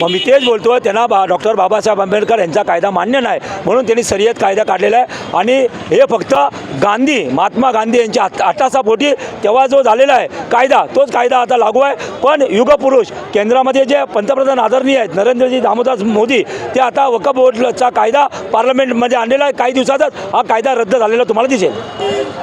मग मी तेच बोलतो, त्यांना डॉक्टर बाबासाहेब आंबेडकर यांचा कायदा मान्य नाही म्हणून त्यांनी शर्यत कायदा काढलेला आहे आणि हे फक्त महात्मा गांधी यांच्या 88 पोटी तेव्हा जो झालेला आहे कायदा, तोच कायदा आता लागू आहे. पण युगपुरुष केंद्रामध्ये जे पंतप्रधान आदरणीय आहेत नरेंद्रजी दामोदर मोदी, ते आता वक्फ बोर्डचा कायदा पार्लमेंटमध्ये आणलेला आहे. काही दिवसातच हा कायदा रद्द झालेला तुम्हाला दिसेल.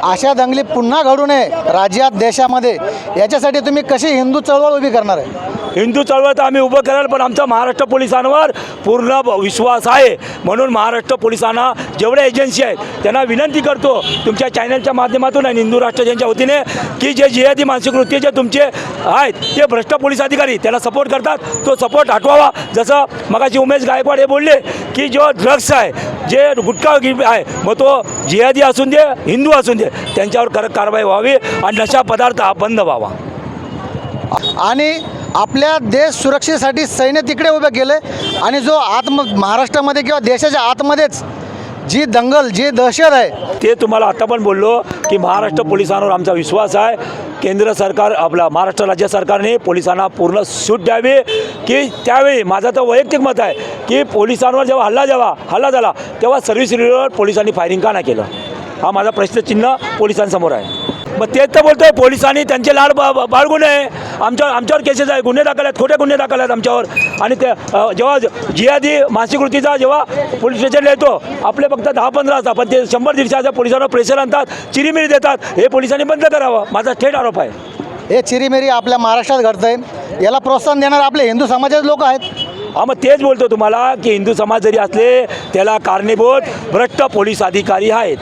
अशा दंगली पुन्हा घडू नये राज्यात देशामध्ये, याच्यासाठी तुम्ही कशी हिंदू चळवळ उभी करणार आहे? हिंदू चळवळ तर आम्ही उभं कराल, पण आमचा महाराष्ट्र पोलिसांवर पूर्ण विश्वास आहे. म्हणून महाराष्ट्र पोलिसांना जेवढ्या एजन्सी आहेत त्यांना विनंती करतो तुमच्या चॅनलच्या माध्यमातून आणि हिंदू राष्ट्रवादीच्या वतीने की जे जिहादी मानसिक वृत्ती जे तुमचे आहेत ते भ्रष्ट पोलीस अधिकारी त्यांना सपोर्ट करतात, तो सपोर्ट हटवावा. जसं मगाशी उमेश गायकवाड हे बोलले की जो ड्रग्स आहे, जे गुटखा आहे, मग तो जिहादी असून दे हिंदू असून दे, त्यांच्यावर कडक कारवाई व्हावी आणि नशा पदार्थ हा बंद व्हावा. आणि आपल्या देश सुरक्षेसाठी सैन्य तिकडे उभे केले आणि जो महाराष्ट्रामध्ये किंवा देशाच्या आतमध्येच जी दंगल, जी दहशत आहे, ते तुम्हाला आता पण बोललो की महाराष्ट्र पोलिसांवर आमचा विश्वास आहे. केंद्र सरकार आपला महाराष्ट्र राज्य सरकारने पोलिसांना पूर्ण सूट द्यावी. की त्यावेळी माझं तर वैयक्तिक मत आहे की पोलिसांवर जेव्हा हल्ला झाला तेव्हा सर्व्हिस रिव्हॉल्वर पोलिसांनी फायरिंग का नाही केलं, हा माझा प्रश्नचिन्ह पोलिसांसमोर आहे. मग तेच तर बोलतोय, पोलिसांनी त्यांचे लाड बाळगू नये. आमच्यावर केसेस आहे, गुन्हे दाखल आहेत, खोटे गुन्हे दाखल आहेत आमच्यावर. आणि ते जेव्हा जिहादी मानसिक वृत्तीचा जेव्हा पोलीस स्टेशनला येतो, आपले फक्त 10-15 असतात, पण ते 100-150 पोलिसांवर प्रेशर आणतात, चिरीमिरी देतात. हे पोलिसांनी बंद करावं, माझा थेट आरोप आहे. हे चिरीमिरी आपल्या महाराष्ट्रात घडतंय, याला प्रोत्साहन देणारे आपले हिंदू समाजाचे लोक आहेत. हा, मग तेच बोलतो तुम्हाला की हिंदू समाज जरी असले त्याला कारणीभूत भ्रष्ट पोलीस अधिकारी आहेत.